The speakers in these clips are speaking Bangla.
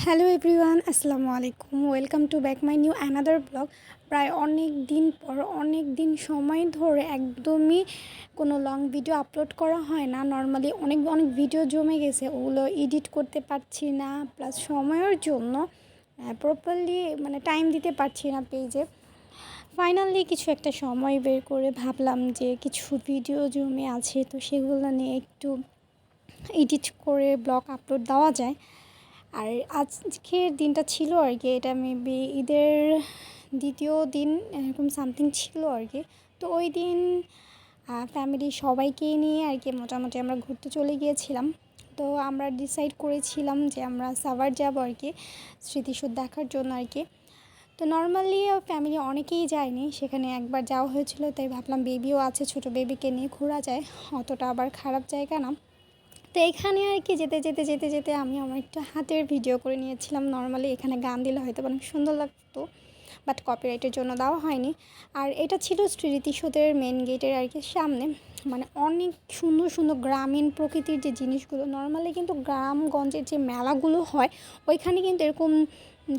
হ্যালো এভরিওয়ান, আসসালামু আলাইকুম। Welcome to back my new another blog. প্রায় অনেক দিন পর অনেক দিন সময় ধরে একদমই কোনো লং ভিডিও আপলোড করা হয় না। নর্মালি অনেক অনেক ভিডিও জমে গেছে, ওগুলো এডিট করতে পারছি না, প্লাস সময়ের জন্য প্রপারলি টাইম দিতে পারছি না পেজে। ফাইনালি কিছু একটা সময় বের করে ভাবলাম যে কিছু ভিডিও জমে আছে, তো সেগুলো নিয়ে একটু এডিট করে ব্লগ আপলোড দেওয়া যায়। আর আজকের দিনটা ছিল আর কি, এটা মেবি ঈদের দ্বিতীয় দিন এরকম সামথিং ছিল আর কি। তো ওই দিন ফ্যামিলি সবাইকে নিয়ে আর কি মোটামুটি আমরা ঘুরতে চলে গিয়েছিলাম। তো আমরা ডিসাইড করেছিলাম যে আমরা সাভার যাব আর কি, স্মৃতিসৌধ দেখার জন্য আর কি। তো নর্মালি ফ্যামিলি অনেকেই যায়নি, সেখানে একবার যাওয়া হয়েছিল, তাই ভাবলাম বেবিও আছে, ছোটো বেবিকে নিয়ে ঘোরা যায়, অতটা আবার খারাপ জায়গা না। তো এখানে আর কি যেতে যেতে যেতে যেতে আমি আমার একটা হাতের ভিডিও করে নিয়েছিলাম। নর্মালি এখানে গান দিলে হয়তো অনেক সুন্দর লাগতো, বাট কপিরাইটের জন্য দেওয়া হয়নি। আর এটা ছিল স্মৃতিসৌধের মেন গেটের আর কি সামনে, অনেক সুন্দর সুন্দর গ্রামীণ প্রকৃতির যে জিনিসগুলো, নর্মালি কিন্তু গ্রামগঞ্জের যে মেলাগুলো হয় ওইখানে কিন্তু এরকম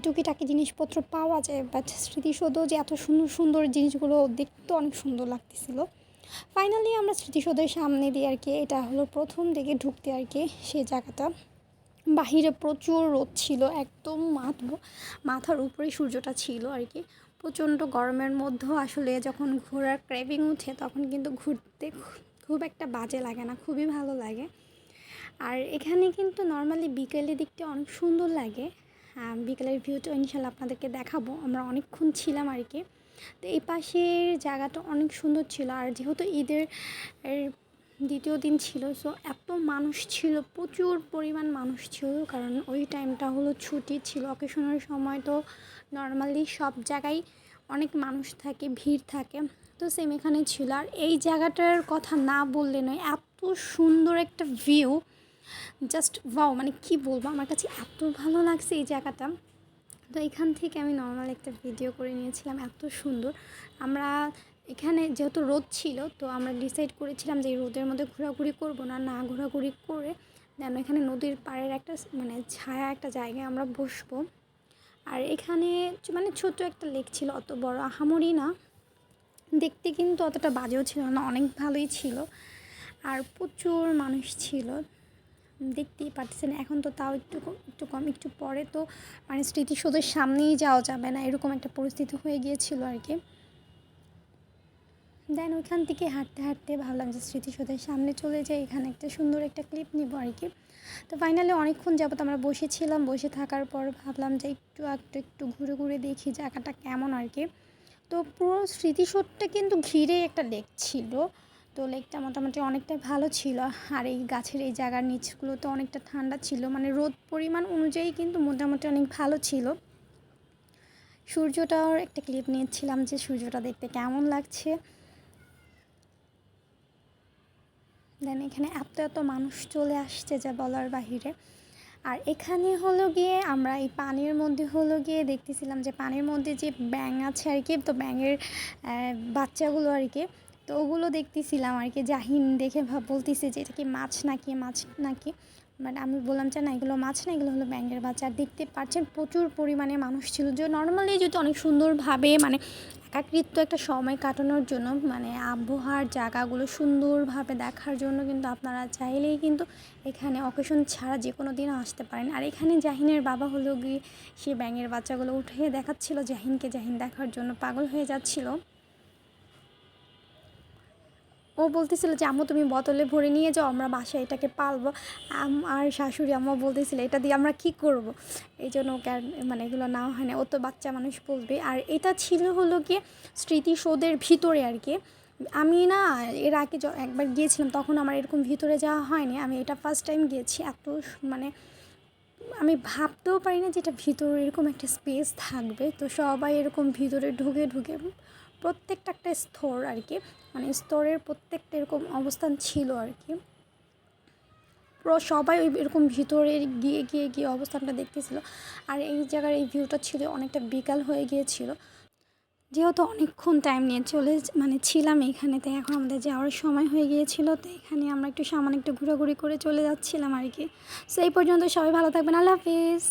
টুকিটাকি জিনিসপত্র পাওয়া যায়, বাট স্মৃতিসৌধও যে এত সুন্দর সুন্দর জিনিসগুলো দেখতে অনেক সুন্দর লাগতেছিল। ফাইনালি আমরা স্মৃতিসৌধের সামনে দিয়ে আর কি, এটা হলো প্রথম দিকে ঢুকতে আর কি সেই জায়গাটা। বাহিরে প্রচুর রোদ ছিল, একদম মাথার উপরেই সূর্যটা ছিল আর কি। প্রচণ্ড গরমের মধ্যেও আসলে যখন ঘোরার ক্রেভিং উঠে তখন কিন্তু ঘুরতে খুব একটা বাজে লাগে না, খুবই ভালো লাগে। আর এখানে কিন্তু নর্মালি বিকেলের দিকটা অনেক সুন্দর লাগে। বিকেলের ভিউটা ইনশাল্লাহ আপনাদেরকে দেখাবো। আমরা অনেকক্ষণ ছিলাম আর কি। তো এই পাশের জায়গাটা অনেক সুন্দর ছিল, আর যেহেতু ঈদের দ্বিতীয় দিন ছিল, সো এত মানুষ ছিল, প্রচুর পরিমাণ মানুষ ছিল, কারণ ওই টাইমটা হলো ছুটি ছিল, অকেশনের সময়। তো নর্মালি সব জায়গায় অনেক মানুষ থাকে, ভিড় থাকে, তো সেম এখানে ছিল। আর এই জায়গাটার কথা না বললে নয়, এত সুন্দর একটা ভিউ, জাস্ট ওয়াও, কি বলবো, আমার কাছে এত ভালো লাগছে এই জায়গাটা। তো এখান থেকে আমি নর্মাল একটা ভিডিও করে নিয়েছিলাম, এত সুন্দর। আমরা এখানে যেহেতু রোদ ছিল, তো আমরা ডিসাইড করেছিলাম যে এই রোদের মধ্যে ঘোরাঘুরি করবো না, ঘোরাঘুরি করে যেন এখানে নদীর পাড়ের একটা ছায়া একটা জায়গায় আমরা বসবো। আর এখানে ছোট্ট একটা লেক ছিল, অত বড় আহামরি না, দেখতে কিন্তু অতটা বাজেও ছিল না, অনেক ভালোই ছিল। আর প্রচুর মানুষ ছিল, দেখতেই পাচ্ছেন। এখন তো তাও একটু কম, একটু পরে তো স্মৃতিসৌধের সামনেই যাওয়া যাবে না, এরকম একটা পরিস্থিতি হয়ে গিয়েছিল আর কি। দেন ওইখান থেকে হাঁটতে হাঁটতে ভাবলাম যে স্মৃতিসৌধের সামনে চলে যাই, এখানে একটা সুন্দর একটা ক্লিপ নিব আর কি। তো ফাইনালি অনেকক্ষণ যাবত আমরা বসেছিলাম, বসে থাকার পর ভাবলাম যে একটু ঘুরে ঘুরে দেখি জায়গাটা কেমন আর কি। তো পুরো স্মৃতিসৌধটা কিন্তু ঘিরে একটা লেক ছিল, তো লেকটা মোটামুটি অনেকটাই ভালো ছিল। আর এই গাছের এই জায়গার নিচগুলোতে অনেকটা ঠান্ডা ছিল, রোদ পরিমাণ অনুযায়ী কিন্তু মোটামুটি অনেক ভালো ছিল। সূর্যটার একটা ক্লিপ নিয়েছিলাম যে সূর্যটা দেখতে কেমন লাগছে। দেন এখানে এত মানুষ চলে আসছে যা বলার বাহিরে। আর এখানে হলো গিয়ে আমরা এই পানির মধ্যে হলো গিয়ে দেখতেছিলাম যে পানির মধ্যে যে ব্যাঙ আছে আর কি, তো ব্যাঙের বাচ্চাগুলো আর কি, তো ওগুলো দেখতেছিলাম আর কি। জাহিন দেখে বলতেছে যে এটা কি মাছ নাকি, আমি বললাম যে না, এগুলো মাছ না, এগুলো হলো ব্যাঙের বাচ্চা। আর দেখতে পাচ্ছেন প্রচুর পরিমাণে মানুষ ছিল, যে নর্মালি যদি অনেক সুন্দরভাবে একাকৃত একটা সময় কাটানোর জন্য, আবহাওয়ার জায়গাগুলো সুন্দরভাবে দেখার জন্য কিন্তু আপনারা চাইলেই কিন্তু এখানে অকেশন ছাড়া যে কোনো দিনও আসতে পারেন। আর এখানে জাহিনের বাবা হলো গিয়ে সে ব্যাঙের বাচ্চাগুলো উঠে দেখাচ্ছিল জাহিনকে, জাহিন দেখার জন্য পাগল হয়ে যাচ্ছিল। ও বলতেছিল যে আম্মু তুমি বোতলে ভরে নিয়ে যাও, আমরা বাসায় এটাকে পালবো। আর শাশুড়ি আম্মু বলতেছিল এটা দিয়ে আমরা কি করব, এই জন্য ওকে আর এগুলো নেওয়া হয় না, ও তো বাচ্চা মানুষ বলবে। আর এটা ছিল হলো গিয়ে স্মৃতিসৌধের ভিতরে আর কি। আমি না এর আগে একবার গিয়েছিলাম, তখন আমার এরকম ভিতরে যাওয়া হয়নি, আমি এটা ফার্স্ট টাইম গিয়েছি। এত আমি ভাবতেও পারি না যে এটা ভিতরে এরকম একটা স্পেস থাকবে। তো সবাই এরকম ভিতরে ঢুকে ঢুকে প্রত্যেকটা একটা স্তর আর কি, স্তরের প্রত্যেকটা এরকম অবস্থান ছিল আর কি। পুরো সবাই ওই এরকম ভিতরে গিয়ে গিয়ে গিয়ে অবস্থানটা দেখতেছিল। আর এই জায়গার এই ভিউটা ছিল অনেকটা বিকাল হয়ে গিয়েছিল, যেহেতু অনেকক্ষণ টাইম নিয়ে ছিলাম এখানে, তাই এখন আমাদের যাওয়ার সময় হয়ে গিয়েছিল। তো এখানে আমরা একটু সামান্য একটু ঘোরাঘুরি করে চলে যাচ্ছিলাম আর কি। সো এই পর্যন্ত সবাই ভালো থাকবেন, আল্লাহ হাফিজ।